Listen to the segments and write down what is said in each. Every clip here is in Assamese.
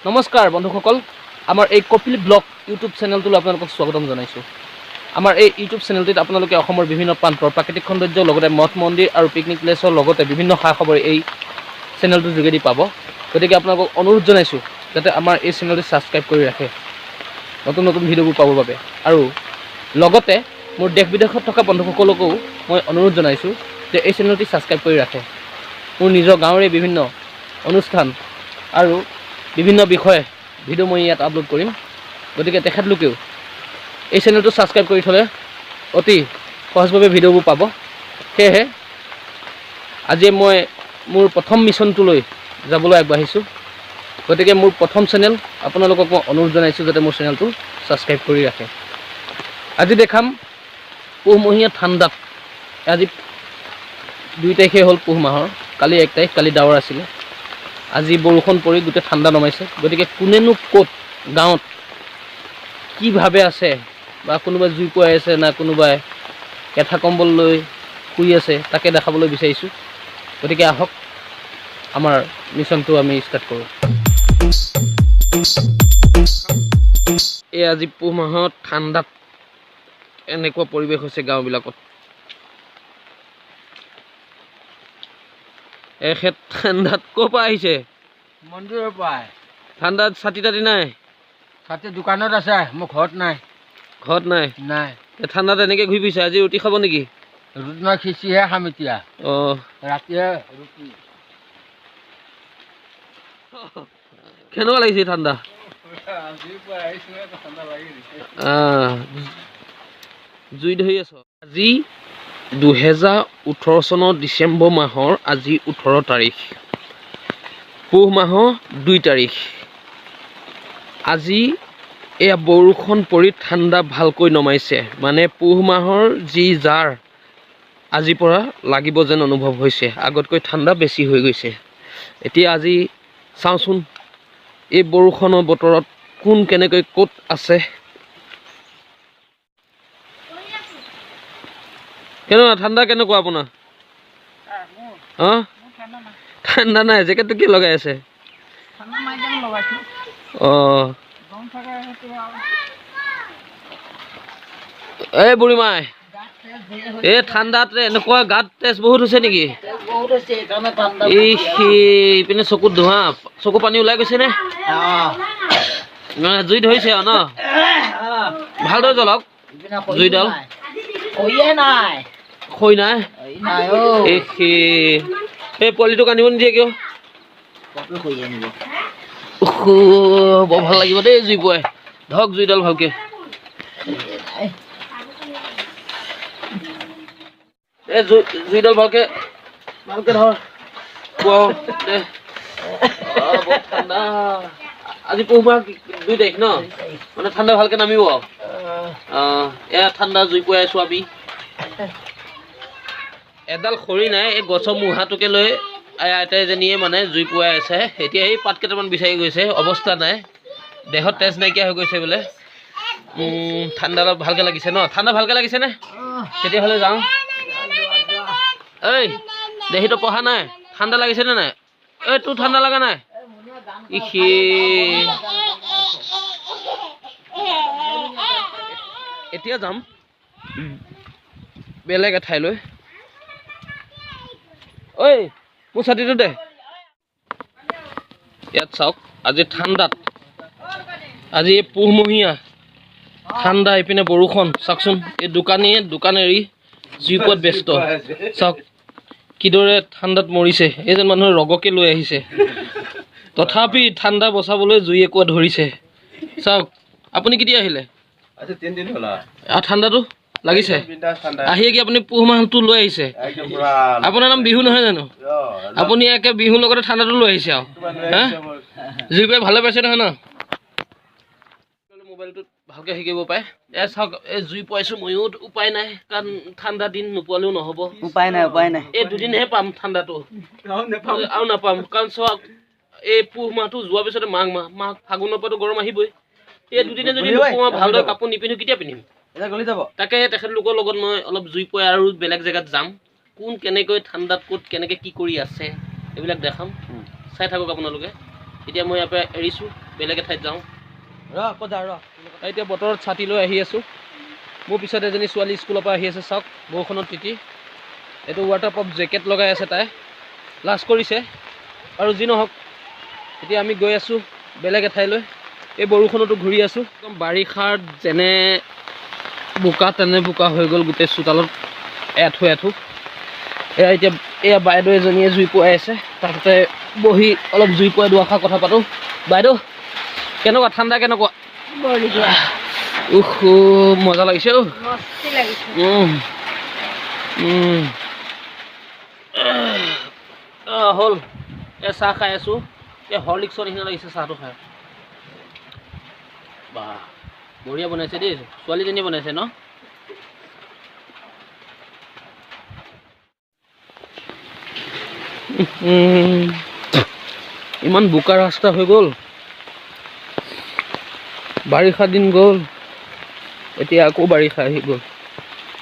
নমস্কাৰ বন্ধুসকল, আমাৰ এই কপিল ব্লগ ইউটিউব চেনেলটোলৈ আপোনালোকক স্বাগতম জনাইছোঁ। আমাৰ এই ইউটিউব চেনেলটিত আপোনালোকে অসমৰ বিভিন্ন প্ৰান্তৰ প্ৰাকৃতিক সৌন্দৰ্য লগতে মঠ মন্দিৰ আৰু পিকনিক প্লেছৰ লগতে বিভিন্ন খা খবৰ এই চেনেলটোৰ যোগেদি পাব। গতিকে আপোনালোকক অনুৰোধ জনাইছোঁ যাতে আমাৰ এই চেনেলটো ছাবস্ক্ৰাইব কৰি ৰাখে নতুন নতুন ভিডিঅ'বোৰ পাবৰ বাবে। আৰু লগতে মোৰ দেশ বিদেশত থকা বন্ধুসকলকো মই অনুৰোধ জনাইছোঁ যে এই চেনেলটি ছাবস্ক্ৰাইব কৰি ৰাখে। মোৰ নিজৰ গাঁৱৰে বিভিন্ন অনুষ্ঠান আৰু বিভিন্ন বিষয়ে ভিডিঅ' মই ইয়াত আপলোড কৰিম। গতিকে তেখেতলোকেও এই চেনেলটো ছাবস্ক্ৰাইব কৰি থ'লে অতি সহজভাৱে ভিডিঅ'বোৰ পাব। সেয়েহে আজি মই মোৰ প্ৰথম মিছনটোলৈ যাবলৈ আগবাঢ়িছোঁ। গতিকে মোৰ প্ৰথম চেনেল, আপোনালোকক মই অনুৰোধ জনাইছোঁ যাতে মোৰ চেনেলটো ছাবস্ক্ৰাইব কৰি ৰাখে। আজি দেখাম পুহমহীয়া ঠাণ্ডাত। আজি 2 তাৰিখে হ'ল পুহ মাহৰ, কালি 1 তাৰিখ, কালি ডাৱৰ আছিলে, আজি বৰষুণ পৰি গোটেই ঠাণ্ডা নমাইছে। গতিকে কোনেনো ক'ত গাঁৱত কিভাৱে আছে, বা কোনোবাই জুই পুৱাই আছে না কোনোবাই কেঁঠা কম্বল লৈ শুই আছে, তাকে দেখাবলৈ বিচাৰিছোঁ। গতিকে আহক আমাৰ মিছনটো আমি ষ্টাৰ্ট কৰোঁ। এই আজি পুহ মাহত ঠাণ্ডাত এনেকুৱা পৰিৱেশ হৈছে গাঁওবিলাকত। এখেত ঠাণ্ডাত ক'ৰ পৰা আহিছে? মন্দিৰৰ পৰা। ঠাণ্ডাত ছাতি তাতি নাই? ছাতি দোকানত আছে, মোৰ ঘৰত নাই। ঘৰত নাই? নাই। ঠাণ্ডাত এনেকৈ ঘূৰি ফুৰিছে। আজি ৰুটি খাব নেকি? ৰুটি নহয়, খিচিৰিহে খাম এতিয়া। অঁ, ৰাতিহে ৰুটি। কেনেকুৱা লাগিছে ঠাণ্ডা? জুই ধৰি আছ। আজি 2018 চনৰ ডিচেম্বৰ মাহৰ আজি 18 তাৰিখ, পুহ মাহৰ 2 তাৰিখ। আজি এয়া বৰষুণ পৰি ঠাণ্ডা ভালকৈ নমাইছে। মানে পুহ মাহৰ যি জাৰ আজিৰ পৰা লাগিব যেন অনুভৱ হৈছে। আগতকৈ ঠাণ্ডা বেছি হৈ গৈছে। এতিয়া আজি চাওঁচোন এই বৰষুণৰ বতৰত কোন কেনেকৈ ক'ত আছে। কেনেকুৱা ঠাণ্ডা? কেনেকুৱা আপোনাৰ? অঁ, ঠাণ্ডা নাই। জেকেটটো কি লগাই আছে? অঁ, এই বুঢ়ীমাই, এই ঠাণ্ডাত এনেকুৱা গাত তেজ বহুত হৈছে নেকি? এই ইপিনে চকুত ধোঁৱা, চকু পানী ওলাই গৈছে নে? জুই ধৰিছে আৰু ন? ভালদৰে জ্বলাওক জুইডাল। খৈ নাই? এই পোৱালিটোক আনিব নিদিয়ে কিয়? বৰ ভাল লাগিব দেই জুই পুৱাই। ধৰক জুইডাল ভালকে। এই জুইডাল ভালকে ভালকে ধৰ। বহুত ঠাণ্ডা। আজি পুহ মাহ 2 তাৰিখ ন? মানে ঠাণ্ডা ভালকে নামিব। এয়া ঠাণ্ডা জুই পুৱাই আছো আমি। এডাল খৰি নাই, এই গছৰ মূঢ়াটোকে লৈ আইতা এজনীয়ে মানে জুই পুৱাই আছে। এতিয়া এই পাত কেইটামান বিচাৰি গৈছে, অৱস্থা নাই, দেহত তেজ নাইকিয়া হৈ গৈছে বোলে। ঠাণ্ডা অলপ ভালকে লাগিছে ন? ঠাণ্ডা ভালকে লাগিছে নে? তেতিয়াহ'লে যাওঁ। এই দেহিটো পঢ়া নাই? ঠাণ্ডা লাগিছে নে নাই? এই তোৰ ঠাণ্ডা লগা নাই? এতিয়া যাম বেলেগ এঠাইলৈ। ঐ মোৰ ছাতিটো দে। ইয়াত চাওক, আজি ঠাণ্ডাত, আজি পুহমহীয়া ঠাণ্ডা, ইপিনে বৰষুণ। চাওকচোন, এই দোকানীয়ে দোকান এৰি জুই পোৱাত ব্যস্ত। চাওক কিদৰে ঠাণ্ডাত মৰিছে। এইজন মানুহে ৰগকে লৈ আহিছে, তথাপি ঠাণ্ডা বচাবলৈ জুই একুৰা ধৰিছে। চাওক, আপুনি কেতিয়া আহিলে? ঠাণ্ডাটো লাগিছে আহিয়ে কি আপুনি পুহ মাহটো লৈ আহিছে? আপোনাৰ নাম বিহু নহয় জানো? আপুনি একে বিহুৰ লগতে ঠাণ্ডাটো লৈ আহিছে আৰু। হা, জুই পাই ভালে পাইছে নহয় ন? মোবাইলটোত ভালকে শিকিব পাৰে। চাওক, এই জুই পুৱাইছো ময়ো, উপায় নাই, কাৰণ ঠাণ্ডা দিন নোপোৱালেও নহ'ব। উপায় নাই। এই 2 দিনহে পাম ঠাণ্ডাটো, আৰু নাপাম। কাৰণ চাওক, এই পুহ মাহটো যোৱাৰ পিছতে মাঘ ফাগুনৰ পৰাতো গৰম আহিবই। এই 2 দিনে যদি নোপোৱা, ভালদৰে কাপোৰ নিপিন্ধো, কেতিয়া পিন্ধিম? তাকে তেখেতলোকৰ লগত মই অলপ জুই পুৱাই আৰু বেলেগ জেগাত যাম। কোন কেনেকৈ ঠাণ্ডাত ক'ত কেনেকৈ কি কৰি আছে এইবিলাক দেখাম। চাই থাকক আপোনালোকে। এতিয়া মই ইয়াৰ পৰা এৰিছোঁ। বেলেগ এঠাইত যাওঁ ক'ত যা এতিয়া বতৰত ছাতি লৈ আহি আছোঁ মোৰ পিছত এজনী ছোৱালী স্কুলৰ পৰা আহি আছে চাওক বৰষুণত তিতি এইটো ৱাটাৰপ্ৰুফ জেকেট লগাই আছে তাই লাজ কৰিছে আৰু যি নহওক এতিয়া আমি গৈ আছোঁ বেলেগ এঠাইলৈ এই বৰষুণতো ঘূৰি আছোঁ একদম বাৰিষাৰ যেনে বোকা তেনে বোকা হৈ গ'ল গোটেই চোতালত এঠো এয়া এতিয়া এয়া বাইদেউ এজনীয়ে জুই পুৱাই আছে তাতে বহি অলপ জুই পুৱাই দুআষাৰ কথা পাতোঁ বাইদেউ কেনেকুৱা ঠাণ্ডা কেনেকুৱা মজা লাগিছে হ'ল এই চাহ খাই আছোঁ এই হৰলিক্সৰ নিচিনা লাগিছে চাহটো খাই বাহ বঢ়িয়া বনাইছে দেই ছোৱালীজনীয়ে বনাইছে ন ইমান বোকা ৰাস্তা হৈ গ'ল বাৰিষা দিন গ'ল এতিয়া আকৌ বাৰিষা আহি গ'ল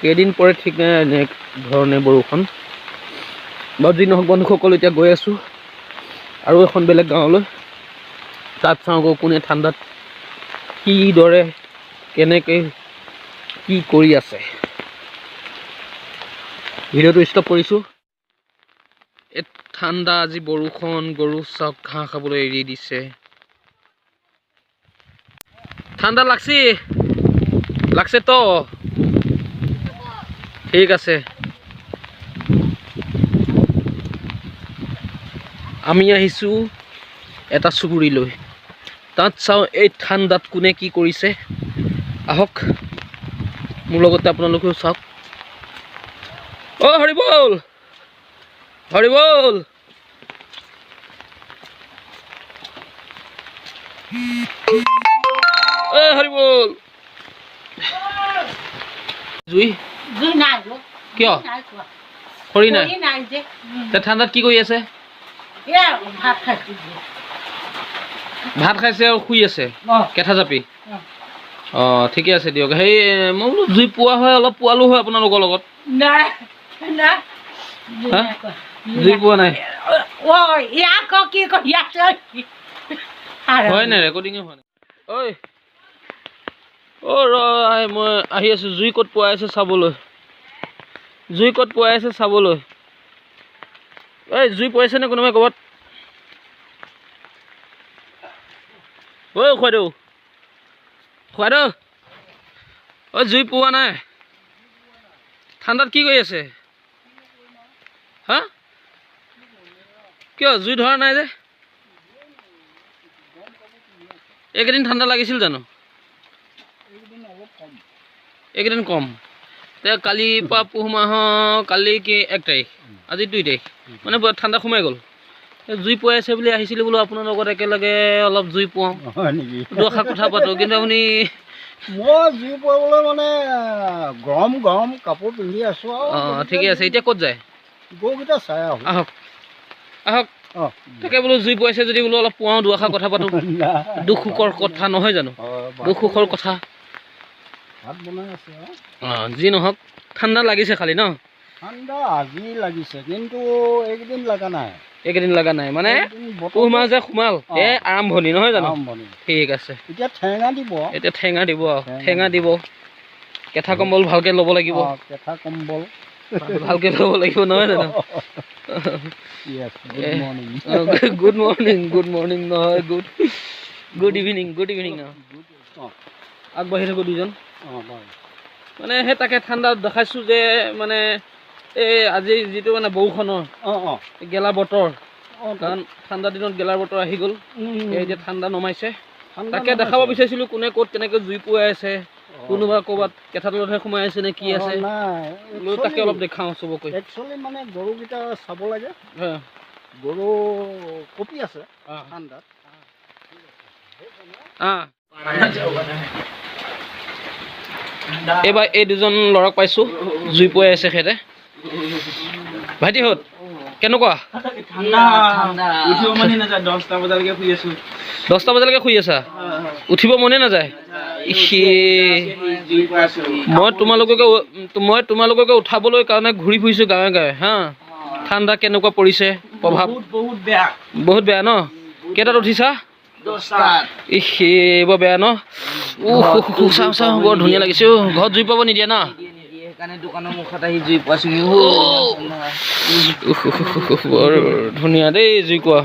কেইদিন পৰে ঠিক নাই এনে ধৰণে বৰষুণ বাৰু যি নহওক বন্ধুসকল এতিয়া গৈ আছোঁ আৰু এখন বেলেগ গাঁৱলৈ তাত চাওঁ আকৌ কোনে ঠাণ্ডাত কিদৰে কেনেকৈ কি কৰি আছে ভিডিঅ'টো ষ্টপ কৰিছোঁ এই ঠাণ্ডা আজি বৰষুণ গৰু চাওক ঘাঁহ খাবলৈ এৰি দিছে ঠাণ্ডা লাগছে তো ঠিক আছে আমি আহিছোঁ এটা চুবুৰীলৈ তাত চাওঁ এই ঠাণ্ডাত কোনে কি কৰিছে আহক মোৰ লগতে আপোনালোকেও চাওক হৰিবল হৰিবল জুই নাই কিয় খৰি নাই ঠাণ্ডাত কি কৰি আছে ভাত খাইছে আৰু শুই আছে কেঠা জাপি ঠিকে আছে দিয়ক সেই মই বোলো জুই পোৱা হয় অলপ পোৱালো হয় আপোনালোকৰ লগত জুই পোৱা নাই হয় নাই ৰেকৰ্ডিঙে হোৱা নাই মই আহি আছোঁ জুই ক'ত পোৱাই আছে চাবলৈ জুই পোৱাইছে নে কোনোবাই ক'ৰবাত খুৱাইদেউ জুই পোৱা নাই ঠাণ্ডাত কি কৰি আছে হা কিয় জুই ধৰা নাই যে এইকেইদিন ঠাণ্ডা লাগিছিল জানো এইকেইদিন কম কালিৰ পৰা পুহ মাহৰ কালি কি 1 তাৰিখ আজি 2 তাৰিখ মানে ঠাণ্ডা সোমাই গ'ল জুই পুৱাই আছে বুলি আহিছিলোঁ বোলো আপোনাৰ লগত একেলগে অলপ জুই পুৱাওঁ দুআষাৰ কথা পাতোঁ কিন্তু আপুনি মই জুই পুৱাবলৈ মানে গৰম কাপোৰ পিন্ধি আছোঁ ঠিকে আছে এতিয়া ক'ত যায় গৰুকেইটা চাই আহক তাকে বোলো জুই পুৱাইছে যদি বোলো অলপ পুৱাওঁ দুআষাৰ কথা পাতোঁ দুখ সুখৰ কথা নহয় জানো দুখ সুখৰ কথা ভাত বনাই আছে যি নহওক ঠাণ্ডা লাগিছে খালি ন ঠাণ্ডা আজি লাগিছে কিন্তু এইকেইদিন লগা নাই মানে পুহ মাহ যে সোমাল আৰম্ভণি নহয় জানো ঠিক আছে এতিয়া ঠেঙা দিব কেঁথা কম্বল ভালকৈ ল'ব লাগিব নহয় জানো গুড মৰ্ণিং নহয় গুড ইভিনিং আগবাঢ়ি থাকোঁ দুজন মানে সেই তাকে ঠাণ্ডা দেখাইছোঁ যে মানে এই আজি যিটো মানে বৰষুণৰ গেলা বতৰ কাৰণ ঠাণ্ডা দিনত গেলাৰ বতৰ আহি গ'ল এতিয়া ঠাণ্ডা নমাইছে তাকে দেখাব বিচাৰিছিলোঁ কোনে ক'ত কেনেকৈ জুই পুৱাই আছে কোনোবা ক'ৰবাত কেঁথা তলতহে সোমাই আছে নে কি আছে তাকে অলপ দেখাওঁ চবকৈ একচুৱেলি মানে গৰুকেইটা চাব লাগে গৰু কপি আছে ঠাণ্ডাত এইবাৰ এই দুজন ল'ৰাক পাইছোঁ জুই পুৱাই আছে সিহঁতে ভাইটিহঁত কেনেকুৱা 10টা বজালৈকে শুই আছা উঠিব মনে নাযায় মই তোমালোককে উঠাবলৈ কাৰণে ঘূৰি ফুৰিছোঁ গাঁৱে হা ঠাণ্ডা কেনেকুৱা পৰিছে প্ৰভাৱ বহুত বেয়া ন কেইটাত উঠিছা বৰ বেয়া ন চাওঁ চাওঁ বৰ ধুনীয়া লাগিছে ঘৰত জুই পাব নিদিয়ে ন সেইকাৰণে দোকানৰ মুখত আহি জুই পোৱাছোহি বৰ ধুনীয়া দেই জুই কোৱা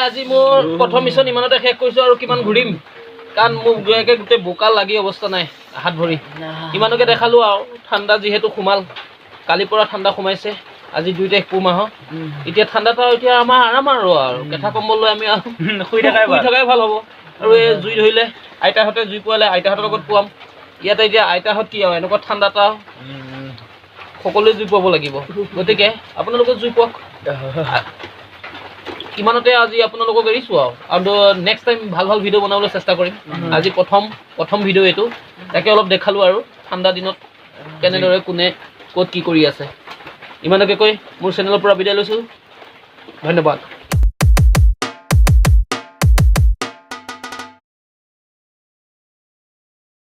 আজি মোৰ প্ৰথম মিছন ইমানতে শেষ কৰিছো আৰু কিমান ঘূৰিম কাৰণ মোক গোটেই বোকা লাগি অৱস্থা নাই হাত ভৰি ইমানকে দেখালো আৰু ঠাণ্ডা যিহেতু সোমাল কালিৰ পৰা ঠাণ্ডা সোমাইছে আজি 2 তাৰিখ পুহ মাহ এতিয়া ঠাণ্ডাটো এতিয়া আমাৰ আৰাম আৰু কেঁথা কম্বল লৈ আমি শুই থকাই ভাল হ'ব আৰু এই জুই ধৰিলে আইতাহঁতে জুই পোৱালে আইতাহঁতৰ লগত পুৱাম ইয়াতে এতিয়া আইতাহঁত কি আৰু এনেকুৱা ঠাণ্ডাত সকলোৱে জুই পুৱাব লাগিব গতিকে আপোনালোকে জুই পুৱাওক ইমানতে আজি আপোনালোকক এৰিছো আৰু নেক্সট টাইম ভাল ভাল ভিডিঅ' বনাবলৈ চেষ্টা কৰিম আজি প্ৰথম ভিডিঅ' এইটো তাকে অলপ দেখালো আৰু ঠাণ্ডা দিনত কেনেদৰে কোনে ক'ত কি কৰি আছে ইমানকে কৈ মোৰ চেনেলৰ পৰা বিদায় লৈছোঁ ধন্যবাদ